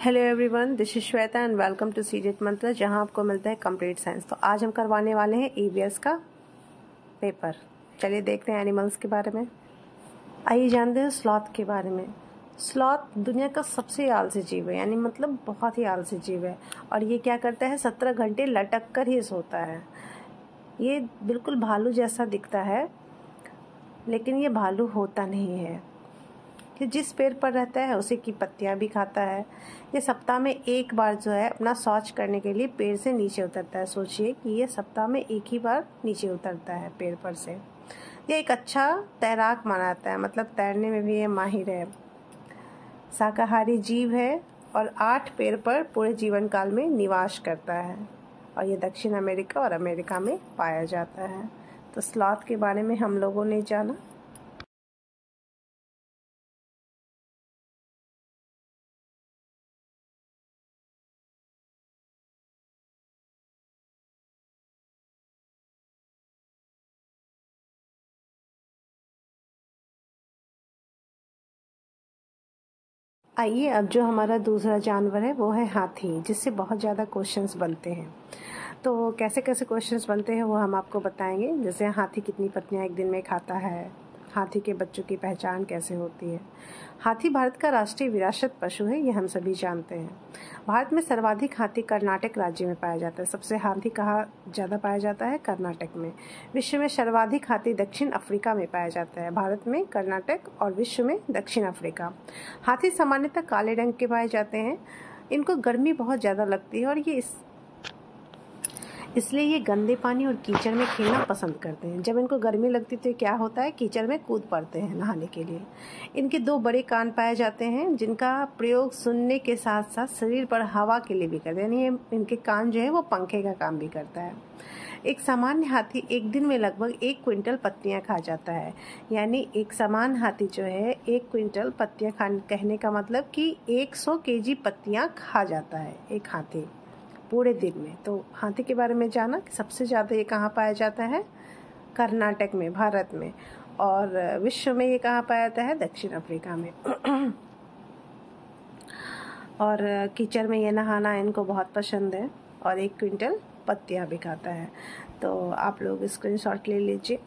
Hello everyone, this is Shweta and welcome to CJET Mantra, जहां आपको मिलता है कंप्लीट साइंस। तो आज हम करवाने वाले हैं ईवीएस का पेपर। चलिए देखते हैं एनिमल्स के बारे में। आइए जानते हैं स्लॉथ के बारे में। स्लॉथ दुनिया का सबसे आलसी जीव है, यानी मतलब बहुत ही आलसी जीव है। और ये क्या करता है, 17 घंटे लटक कर ही सोता है। ये बिल्कुल भालू जैसा दिखता है, लेकिन ये भालू होता नहीं है। कि जिस पेड़ पर रहता है उसी की पत्तियां भी खाता है। ये सप्ताह में एक बार जो है अपना शौच करने के लिए पेड़ से नीचे उतरता है। सोचिए कि ये सप्ताह में एक ही बार नीचे उतरता है पेड़ पर से। ये एक अच्छा तैराक माना जाता है, मतलब तैरने में भी ये माहिर है। शाकाहारी जीव है और 8 पेड़ पर पूरे जीवन काल में निवास करता है। और ये दक्षिण अमेरिका और अमेरिका में पाया जाता है। तो स्लॉथ के बारे में हम लोगों ने जाना। आइए अब जो हमारा दूसरा जानवर है वो है हाथी, जिससे बहुत ज़्यादा क्वेश्चंस बनते हैं। तो कैसे कैसे क्वेश्चंस बनते हैं वो हम आपको बताएंगे। जैसे हाथी कितनी पत्नियां एक दिन में खाता है, हाथी के बच्चों की पहचान कैसे होती है। हाथी भारत का राष्ट्रीय विरासत पशु है, ये हम सभी जानते हैं। भारत में सर्वाधिक हाथी कर्नाटक राज्य में पाया जाता है। सबसे हाथी कहाँ ज़्यादा पाया जाता है? कर्नाटक में। विश्व में सर्वाधिक हाथी दक्षिण अफ्रीका में पाया जाता है। भारत में कर्नाटक और विश्व में दक्षिण अफ्रीका। हाथी सामान्यतः काले रंग के पाए जाते हैं। इनको गर्मी बहुत ज़्यादा लगती है और इसलिए ये गंदे पानी और कीचड़ में खेलना पसंद करते हैं। जब इनको गर्मी लगती तो क्या होता है, कीचड़ में कूद पड़ते हैं नहाने के लिए। इनके 2 बड़े कान पाए जाते हैं, जिनका प्रयोग सुनने के साथ साथ शरीर पर हवा के लिए भी करते हैं। यानी इनके कान जो है वो पंखे का काम भी करता है। एक सामान्य हाथी एक दिन में लगभग 1 क्विंटल पत्तियां खा जाता है। यानी एक सामान्य हाथी जो है 1 क्विंटल पत्तियां कहने का मतलब कि 100 केजी पत्तियां खा जाता है एक हाथी पूरे दिन में। तो हाथी के बारे में जाना कि सबसे ज़्यादा ये कहाँ पाया जाता है? कर्नाटक में, भारत में। और विश्व में ये कहाँ पाया जाता है? दक्षिण अफ्रीका में। और कीचड़ में ये नहाना इनको बहुत पसंद है और 1 क्विंटल पत्तियाँ भी खाता है। तो आप लोग स्क्रीनशॉट ले लीजिए।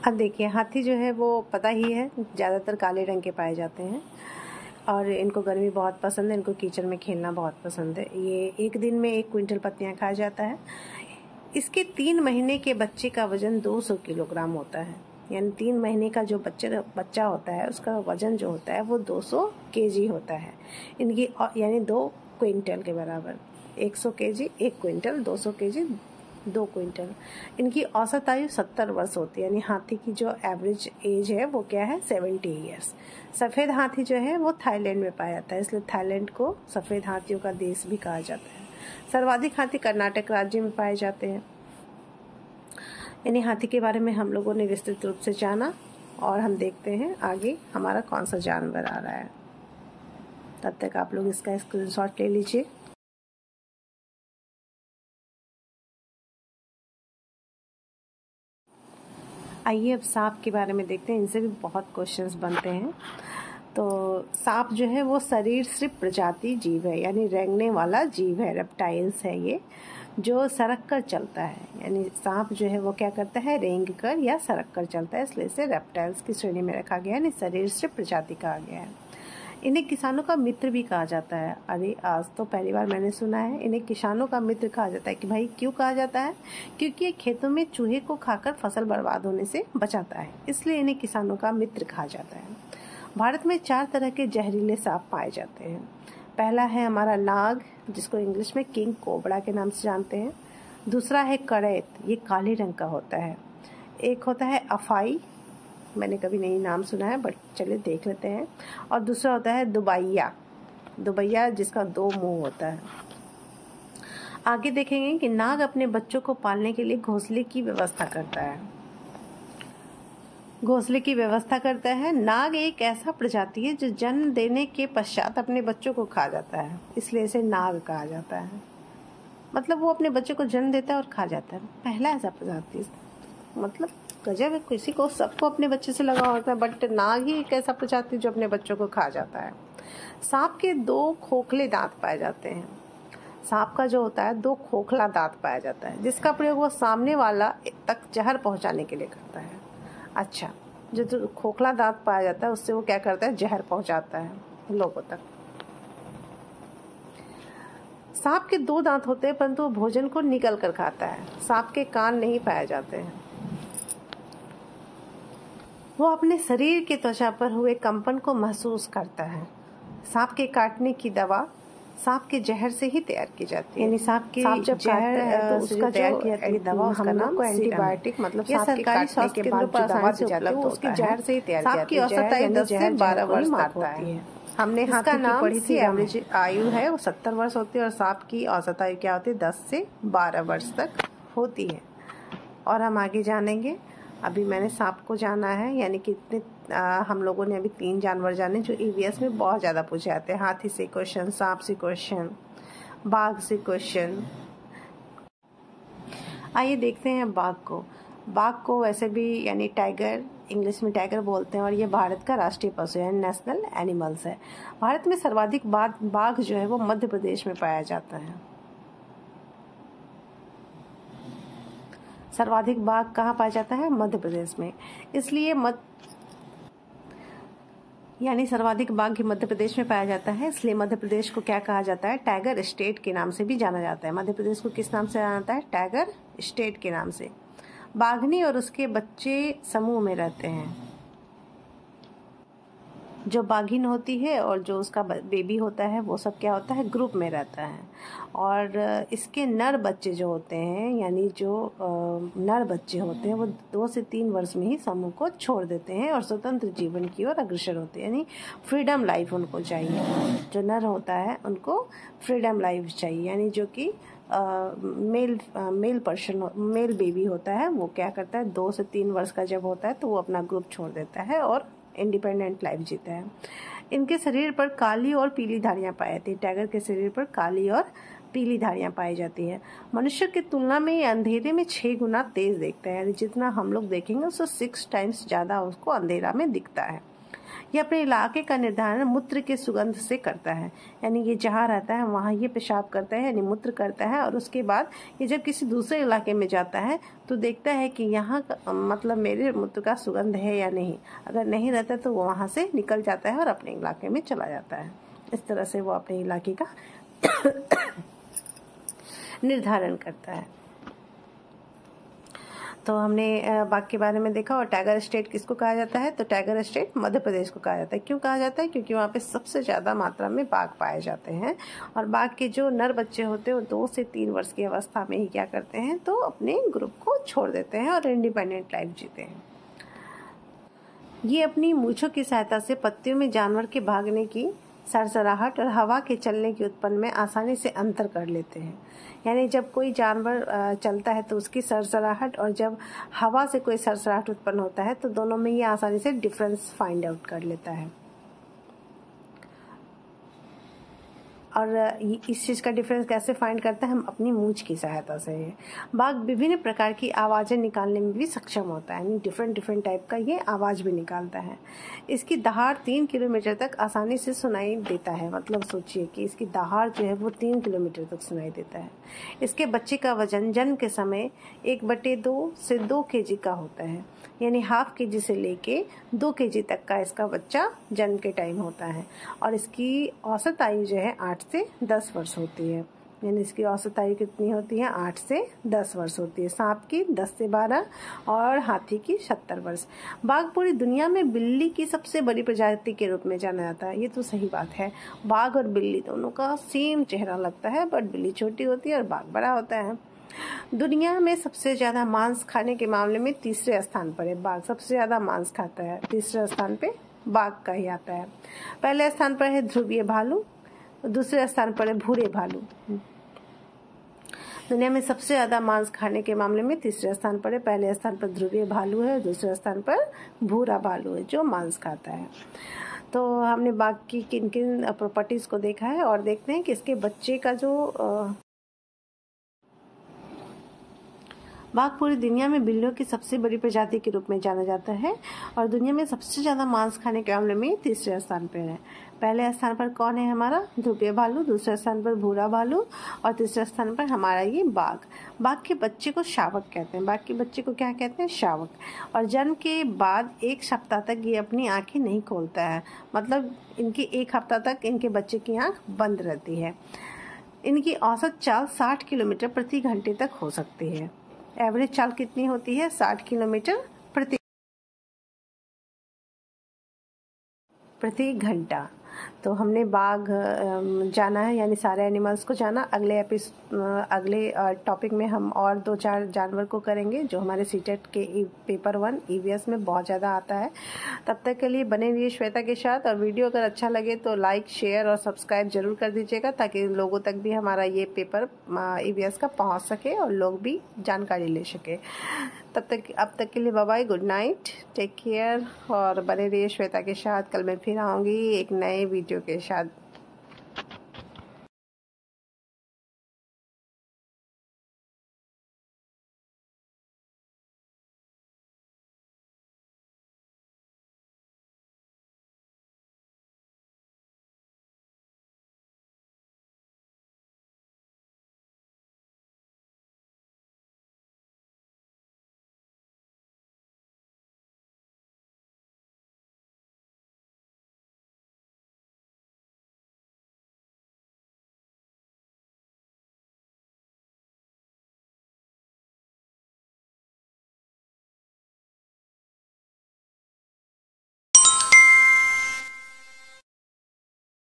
अब देखिए, हाथी जो है वो पता ही है ज़्यादातर काले रंग के पाए जाते हैं और इनको गर्मी बहुत पसंद है। इनको कीचड़ में खेलना बहुत पसंद है। ये एक दिन में 1 क्विंटल पत्तियां खा जाता है। इसके 3 महीने के बच्चे का वजन 200 किलोग्राम होता है। यानी 3 महीने का जो बच्चा होता है उसका वजन जो होता है वो 200 केजी होता है। इनकी यानी 2 क्विंटल के बराबर। 100 केजी 1 क्विंटल, 200 केजी 2 क्विंटल। इनकी औसत आयु 70 वर्ष होती है। यानी हाथी की जो एवरेज एज है वो क्या है? 70 ईयर्स। सफ़ेद हाथी जो है वो थाईलैंड में पाया जाता है, इसलिए थाईलैंड को सफ़ेद हाथियों का देश भी कहा जाता है। सर्वाधिक हाथी कर्नाटक राज्य में पाए जाते हैं। यानी हाथी के बारे में हम लोगों ने विस्तृत रूप से जाना और हम देखते हैं आगे हमारा कौन सा जानवर आ रहा है। तब तक आप लोग इसका स्क्रीनशॉट ले लीजिए। आइए अब सांप के बारे में देखते हैं। इनसे भी बहुत क्वेश्चंस बनते हैं। तो सांप जो है वो सरीसृप प्रजाति जीव है, यानी रेंगने वाला जीव है। रेप्टाइल्स है ये, जो सरक कर चलता है। यानी सांप जो है वो क्या करता है? रेंग कर या सरक कर चलता है, इसलिए इसे रेप्टाइल्स की श्रेणी में रखा गया है। यानी सरीसृप प्रजाति कहा गया है। इन्हें किसानों का मित्र भी कहा जाता है। अरे आज तो पहली बार मैंने सुना है इन्हें किसानों का मित्र कहा जाता है। कि भाई क्यों कहा जाता है? क्योंकि ये खेतों में चूहे को खाकर फसल बर्बाद होने से बचाता है, इसलिए इन्हें किसानों का मित्र कहा जाता है। भारत में 4 तरह के जहरीले सांप पाए जाते हैं। पहला है हमारा नाग, जिसको इंग्लिश में किंग कोबरा के नाम से जानते हैं। दूसरा है करैत, ये काले रंग का होता है। एक होता है अफाई, मैंने कभी नहीं नाम सुना है बट चलिए देख लेते हैं। और दूसरा होता है दुबैया, दुबैया जिसका 2 मुंह होता है। आगे देखेंगे कि नाग अपने बच्चों को पालने के लिए घोंसले की व्यवस्था करता है। घोंसले की व्यवस्था करता है। नाग एक ऐसा प्रजाति है जो जन्म देने के पश्चात अपने बच्चों को खा जाता है, इसलिए इसे नाग कहा जाता है। मतलब वो अपने बच्चों को जन्म देता है और खा जाता है, पहला ऐसा प्रजाति। मतलब गजब है, किसी को सबको अपने बच्चे से लगाव होता है बट नाग ही एक ऐसा प्रजाति जो अपने बच्चों को खा जाता है। सांप के 2 खोखले दांत पाए जाते हैं। सांप का जो होता है 2 खोखला दांत पाया जाता है, जिसका प्रयोग वो सामने वाला तक जहर पहुंचाने के लिए करता है। अच्छा, जो खोखला दांत पाया जाता है उससे वो क्या करता है, जहर पहुंचाता है लोगों तक। सांप के 2 दांत होते हैं परंतु वो भोजन को निगल कर खाता है। सांप के कान नहीं पाए जाते हैं। वो अपने शरीर की त्वचा पर हुए कंपन को महसूस करता है। सांप के काटने की दवा सांप के जहर से ही तैयार की जाती है, यानी सांप जब काटता है तो उसका तैयार की जाती है दवा, उसका नाम एंटीबायोटिक, मतलब ये सरकारी स्वास्थ्य केंद्रों पर आसानी से उपलब्ध होता है। उसके जहर से ही तैयार की जाती है। सांप की औसत आयु 10 से 12 वर्ष तक होती है। हमने हाथी की पढ़ी थी, एवरेज आयु है वो 70 वर्ष होती है और सांप की औसत आयु क्या होती है, 10 से 12 वर्ष तक होती है। और हम आगे जानेंगे। अभी मैंने सांप को जाना है, यानी कि हम लोगों ने अभी 3 जानवर जाने जो ईवीएस में बहुत ज़्यादा पूछे जाते हैं। हाथी से क्वेश्चन, सांप से क्वेश्चन, बाघ से क्वेश्चन। आइए देखते हैं बाघ को। बाघ को वैसे भी यानी टाइगर, इंग्लिश में टाइगर बोलते हैं और ये भारत का राष्ट्रीय पशु है, नेशनल एनिमल्स है। भारत में सर्वाधिक बाघ जो है वो मध्य प्रदेश में पाया जाता है। सर्वाधिक बाघ कहाँ पाया जाता है, मध्य प्रदेश में। इसलिए यानी सर्वाधिक बाघ ही मध्य प्रदेश में पाया जाता है, इसलिए मध्य प्रदेश को क्या कहा जाता है, टाइगर स्टेट के नाम से भी जाना जाता है। मध्य प्रदेश को किस नाम से जाना जाता है, टाइगर स्टेट के नाम से। बाघनी और उसके बच्चे समूह में रहते हैं। जो बाघिन होती है और जो उसका बेबी होता है वो सब क्या होता है, ग्रुप में रहता है। और इसके नर बच्चे जो होते हैं, यानी जो नर बच्चे होते हैं वो 2 से 3 वर्ष में ही समूह को छोड़ देते हैं और स्वतंत्र जीवन की ओर अग्रसर होते हैं, यानी फ्रीडम लाइफ उनको चाहिए। जो नर होता है उनको फ्रीडम लाइफ चाहिए, यानी जो कि मेल बेबी होता है वो क्या करता है, 2 से 3 वर्ष का जब होता है तो वो अपना ग्रुप छोड़ देता है और इंडिपेंडेंट लाइफ जीता है। इनके शरीर पर काली और पीली धारियां पाई जाती है। टाइगर के शरीर पर काली और पीली धारियां पाई जाती है। मनुष्य की तुलना में ये अंधेरे में 6 गुना तेज देखता है, यानी जितना हम लोग देखेंगे उससे 6 टाइम्स ज्यादा उसको अंधेरा में दिखता है। ये अपने इलाके का निर्धारण मूत्र के सुगंध से करता है, यानी ये जहाँ रहता है वहाँ ये पेशाब करता है, यानी मूत्र करता है। और उसके बाद ये जब किसी दूसरे इलाके में जाता है तो देखता है कि यहाँ मतलब मेरे मूत्र का सुगंध है या नहीं। अगर नहीं रहता तो वो वहाँ से निकल जाता है और अपने इलाके में चला जाता है। इस तरह से वो अपने इलाके का निर्धारण करता है। तो हमने बाघ के बारे में देखा। और टाइगर स्टेट किसको कहा जाता है, तो टाइगर स्टेट मध्य प्रदेश को कहा जाता है। क्यों कहा जाता है, क्योंकि वहाँ पे सबसे ज़्यादा मात्रा में बाघ पाए जाते हैं। और बाघ के जो नर बच्चे होते हैं वो 2 से 3 वर्ष की अवस्था में ही क्या करते हैं, तो अपने ग्रुप को छोड़ देते हैं और इंडिपेंडेंट लाइफ जीते हैं। ये अपनी मूंछों की सहायता से पत्तियों में जानवर के भागने की सरसराहट और हवा के चलने की उत्पन्न में आसानी से अंतर कर लेते हैं। यानी जब कोई जानवर चलता है तो उसकी सरसराहट और जब हवा से कोई सरसराहट उत्पन्न होता है तो दोनों में ये आसानी से डिफरेंस फाइंड आउट कर लेता है। और इस चीज़ का डिफरेंस कैसे फाइंड करता है, हम अपनी मूंछ की सहायता से। बाघ विभिन्न प्रकार की आवाज़ें निकालने में भी सक्षम होता है, यानी डिफरेंट टाइप का ये आवाज़ भी निकालता है। इसकी दहाड़ 3 किलोमीटर तक आसानी से सुनाई देता है। मतलब सोचिए कि इसकी दहाड़ जो है वो 3 किलोमीटर तक सुनाई देता है। इसके बच्चे का वजन जन्म के समय 1/2 से 2 kg का होता है, यानी ½ kg से लेके 2 kg तक का इसका बच्चा जन्म के टाइम होता है। और इसकी औसत आयु जो है 8 से 10 वर्ष होती है, यानी इसकी औसत आयु कितनी होती है, 8 से 10 वर्ष होती है। सांप की 10 से 12 और हाथी की 70 वर्ष। बाघ पूरी दुनिया में बिल्ली की सबसे बड़ी प्रजाति के रूप में जाना जाता है। ये तो सही बात है, बाघ और बिल्ली दोनों का सेम चेहरा लगता है, बट बिल्ली छोटी होती है और बाघ बड़ा होता है। दुनिया में सबसे ज़्यादा मांस खाने के मामले में तीसरे स्थान पर है बाघ। सबसे ज़्यादा मांस खाता है, तीसरे स्थान पे बाघ का ही आता है। पहले स्थान पर है ध्रुवीय भालू, दूसरे स्थान पर है भूरे भालू। दुनिया में सबसे ज़्यादा मांस खाने के मामले में तीसरे स्थान पर है। पहले स्थान पर ध्रुवीय भालू है, दूसरे स्थान पर भूरा भालू है जो मांस खाता है। तो हमने बाघ की किन किन प्रॉपर्टीज़ को देखा है और देखते हैं कि इसके बच्चे का जो बाघ पूरी दुनिया में बिल्लियों की सबसे बड़ी प्रजाति के रूप में जाना जाता है और दुनिया में सबसे ज़्यादा मांस खाने के मामले में तीसरे स्थान पर है। पहले स्थान पर कौन है हमारा? ध्रुवीय भालू, दूसरे स्थान पर भूरा भालू और तीसरे स्थान पर हमारा ये बाघ। बाघ के बच्चे को शावक कहते हैं। बाघ के बच्चे को क्या कहते हैं? शावक। और जन्म के बाद 1 सप्ताह तक ये अपनी आँखें नहीं खोलता है, मतलब इनकी 1 हफ्ता तक इनके बच्चे की आँख बंद रहती है। इनकी औसत चाल 60 किलोमीटर प्रति घंटे तक हो सकती है। एवरेज चाल कितनी होती है? 60 किलोमीटर प्रति घंटा। तो हमने बाघ जाना है, यानी सारे एनिमल्स को जाना। अगले टॉपिक में हम और 2-4 जानवर को करेंगे जो हमारे सीटेट के पेपर 1 ईवीएस में बहुत ज़्यादा आता है। तब तक के लिए बने रहिए श्वेता के साथ। और वीडियो अगर अच्छा लगे तो लाइक, शेयर और सब्सक्राइब जरूर कर दीजिएगा ताकि लोगों तक भी हमारा ये पेपर ईवीएस का पहुँच सके और लोग भी जानकारी ले सके। अब तक के लिए bye bye, good night, take care और बने रहिए श्वेता के साथ। कल मैं फिर आऊँगी एक नए वीडियो के साथ।